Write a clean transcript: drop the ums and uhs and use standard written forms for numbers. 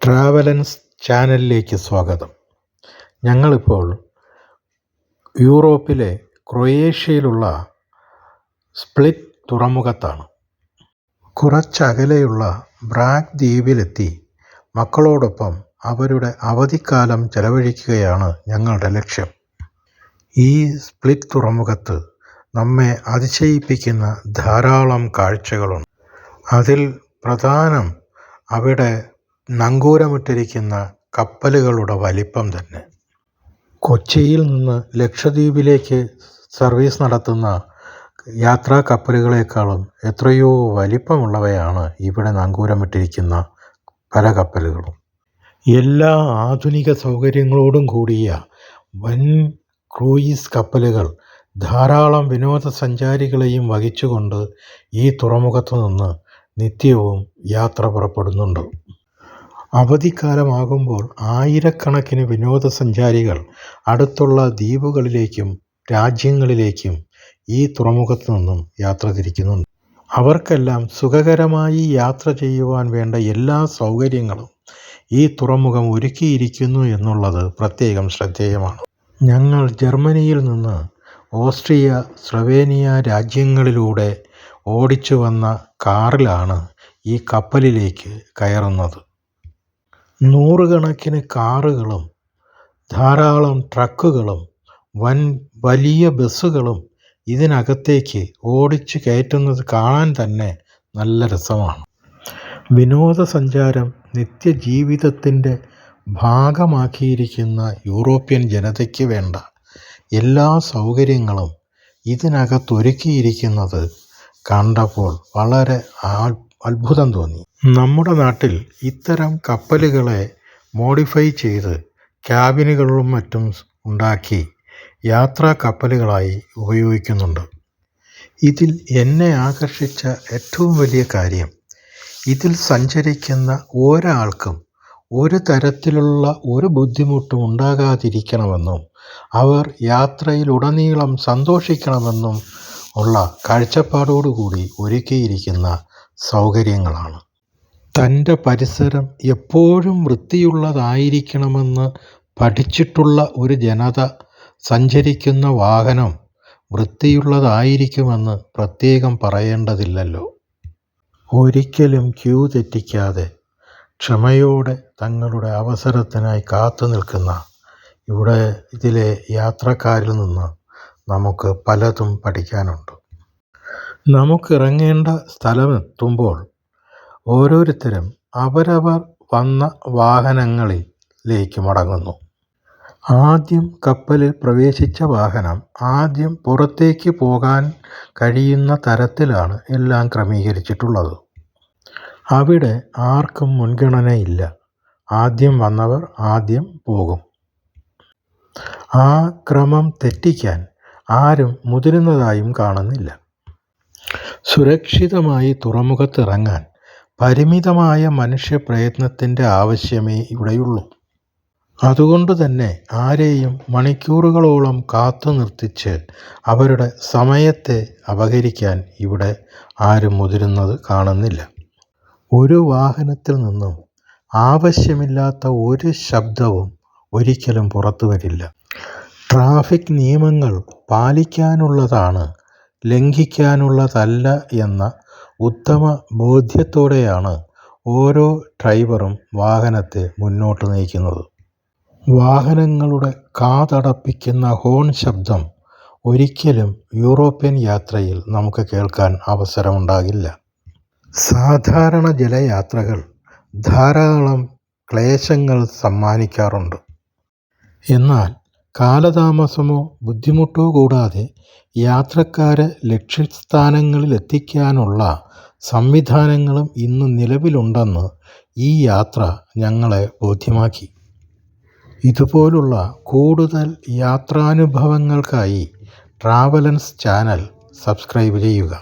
ട്രാവലൻസ് ചാനലിലേക്ക് സ്വാഗതം. ഞങ്ങളിപ്പോൾ യൂറോപ്പിലെ ക്രൊയേഷ്യയിലുള്ള സ്പ്ലിറ്റ് തുറമുഖത്താണ്. കുറച്ചകലെയുള്ള ബ്രാഗ് ദ്വീപിലെത്തി മക്കളോടൊപ്പം അവരുടെ അവധിക്കാലം ചെലവഴിക്കുകയാണ് ഞങ്ങളുടെ ലക്ഷ്യം. ഈ സ്പ്ലിറ്റ് തുറമുഖത്ത് നമ്മെ അതിശയിപ്പിക്കുന്ന ധാരാളം കാഴ്ചകളുണ്ട്. അതിൽ പ്രധാനം അവിടെ നങ്കൂരമിട്ടിരിക്കുന്ന കപ്പലുകളുടെ വലിപ്പം തന്നെ. കൊച്ചിയിൽ നിന്ന് ലക്ഷദ്വീപിലേക്ക് സർവീസ് നടത്തുന്ന യാത്രാ കപ്പലുകളെക്കാളും എത്രയോ വലിപ്പമുള്ളവയാണ് ഇവിടെ നങ്കൂരമിട്ടിരിക്കുന്ന പല കപ്പലുകളും. എല്ലാ ആധുനിക സൗകര്യങ്ങളോടും കൂടിയ വൻ ക്രൂയിസ് കപ്പലുകൾ ധാരാളം വിനോദസഞ്ചാരികളെയും വഹിച്ചുകൊണ്ട് ഈ തുറമുഖത്തു നിന്ന് നിത്യവും യാത്ര പുറപ്പെടുന്നുണ്ട്. അവധിക്കാലമാകുമ്പോൾ ആയിരക്കണക്കിന് വിനോദസഞ്ചാരികൾ അടുത്തുള്ള ദ്വീപുകളിലേക്കും രാജ്യങ്ങളിലേക്കും ഈ തുറമുഖത്തു നിന്നും യാത്ര തിരിക്കുന്നുണ്ട്. അവർക്കെല്ലാം സുഖകരമായി യാത്ര ചെയ്യുവാൻ വേണ്ട എല്ലാ സൗകര്യങ്ങളും ഈ തുറമുഖം ഒരുക്കിയിരിക്കുന്നു എന്നുള്ളത് പ്രത്യേകം ശ്രദ്ധേയമാണ്. ഞങ്ങൾ ജർമ്മനിയിൽ നിന്ന് ഓസ്ട്രിയ, സ്ലൊവേനിയ രാജ്യങ്ങളിലൂടെ ഓടിച്ചു വന്ന കാറിലാണ് ഈ കപ്പലിലേക്ക് കയറുന്നത്. നൂറുകണക്കിന് കാറുകളും ധാരാളം ട്രക്കുകളും വലിയ ബസ്സുകളും ഇതിനകത്തേക്ക് ഓടിച്ചു കയറ്റുന്നത് കാണാൻ തന്നെ നല്ല രസമാണ്. വിനോദസഞ്ചാരം നിത്യജീവിതത്തിൻ്റെ ഭാഗമാക്കിയിരിക്കുന്ന യൂറോപ്യൻ ജനതയ്ക്ക് വേണ്ട എല്ലാ സൗകര്യങ്ങളും ഇതിനകത്തൊരുക്കിയിരിക്കുന്നത് കണ്ടപ്പോൾ വളരെ അത്ഭുതം തോന്നി. നമ്മുടെ നാട്ടിൽ ഇത്തരം കപ്പലുകളെ മോഡിഫൈ ചെയ്ത് ക്യാബിനുകളും മറ്റും ഉണ്ടാക്കി യാത്രാ കപ്പലുകളായി ഉപയോഗിക്കുന്നുണ്ട്. ഇതിൽ എന്നെ ആകർഷിച്ച ഏറ്റവും വലിയ കാര്യം, ഇതിൽ സഞ്ചരിക്കുന്ന ഒരാൾക്കും ഒരു തരത്തിലുള്ള ഒരു ബുദ്ധിമുട്ടും ഉണ്ടാകാതിരിക്കണമെന്നും അവർ യാത്രയിലുടനീളം സന്തോഷിക്കണമെന്നും ഉള്ള കാഴ്ചപ്പാടോടുകൂടി ഒരുക്കിയിരിക്കുന്ന സൗകര്യങ്ങളാണ്. തൻ്റെ പരിസരം എപ്പോഴും വൃത്തിയുള്ളതായിരിക്കണമെന്ന് പഠിച്ചിട്ടുള്ള ഒരു ജനത സഞ്ചരിക്കുന്ന വാഹനം വൃത്തിയുള്ളതായിരിക്കുമെന്ന് പ്രത്യേകം പറയേണ്ടതില്ലല്ലോ. ഒരിക്കലും ക്യൂ തെറ്റിക്കാതെ ക്ഷമയോടെ തങ്ങളുടെ അവസരത്തിനായി കാത്തു നിൽക്കുന്ന ഇതിലെ യാത്രക്കാരിൽ നിന്ന് നമുക്ക് പലതും പഠിക്കാനുണ്ട്. നമുക്കിറങ്ങേണ്ട സ്ഥലമെത്തുമ്പോൾ ഓരോരുത്തരും അവരവർ വന്ന വാഹനങ്ങളിലേക്ക് മടങ്ങുന്നു. ആദ്യം കപ്പലിൽ പ്രവേശിച്ച വാഹനം ആദ്യം പുറത്തേക്ക് പോകാൻ കഴിയുന്ന തരത്തിലാണ് എല്ലാം ക്രമീകരിച്ചിട്ടുള്ളത്. അവിടെ ആർക്കും മുൻഗണനയില്ല. ആദ്യം വന്നവർ ആദ്യം പോകും. ആ ക്രമം തെറ്റിക്കാൻ ആരും മുതിരുന്നതായും കാണുന്നില്ല. സുരക്ഷിതമായി തുറമുഖത്തിറങ്ങാൻ പരിമിതമായ മനുഷ്യപ്രയത്നത്തിൻ്റെ ആവശ്യമേ ഇവിടെയുള്ളൂ. അതുകൊണ്ട് തന്നെ ആരെയും മണിക്കൂറുകളോളം കാത്തു നിർത്തിച്ച് അവരുടെ സമയത്തെ അപഹരിക്കാൻ ഇവിടെ ആരും മുതിരുന്നത് കാണുന്നില്ല. ഒരു വാഹനത്തിൽ നിന്നും ആവശ്യമില്ലാത്ത ഒരു ശബ്ദവും ഒരിക്കലും പുറത്തു വരില്ല. ട്രാഫിക് നിയമങ്ങൾ പാലിക്കാനുള്ളതാണ്, ലംഘിക്കാനുള്ളതല്ല എന്ന ഉത്തമ ബോധ്യത്തോടെയാണ് ഓരോ ഡ്രൈവറും വാഹനത്തെ മുന്നോട്ട് നയിക്കുന്നത്. വാഹനങ്ങളുടെ കാതടപ്പിക്കുന്ന ഹോൺ ശബ്ദം ഒരിക്കലും യൂറോപ്യൻ യാത്രയിൽ നമുക്ക് കേൾക്കാൻ അവസരമുണ്ടാകില്ല. സാധാരണ ജലയാത്രകൾ ധാരാളം ക്ലേശങ്ങൾ സമ്മാനിക്കാറുണ്ട്. എന്നാൽ കാലതാമസമോ ബുദ്ധിമുട്ടോ കൂടാതെ യാത്രക്കാരെ ലക്ഷ്യസ്ഥാനങ്ങളിലെത്തിക്കാനുള്ള സംവിധാനങ്ങളും ഇന്ന് നിലവിലുണ്ടെന്ന് ഈ യാത്ര ഞങ്ങളെ ബോധ്യമാക്കി. ഇതുപോലുള്ള കൂടുതൽ യാത്രാനുഭവങ്ങൾക്കായി ട്രാവലൻസ് ചാനൽ സബ്സ്ക്രൈബ് ചെയ്യുക.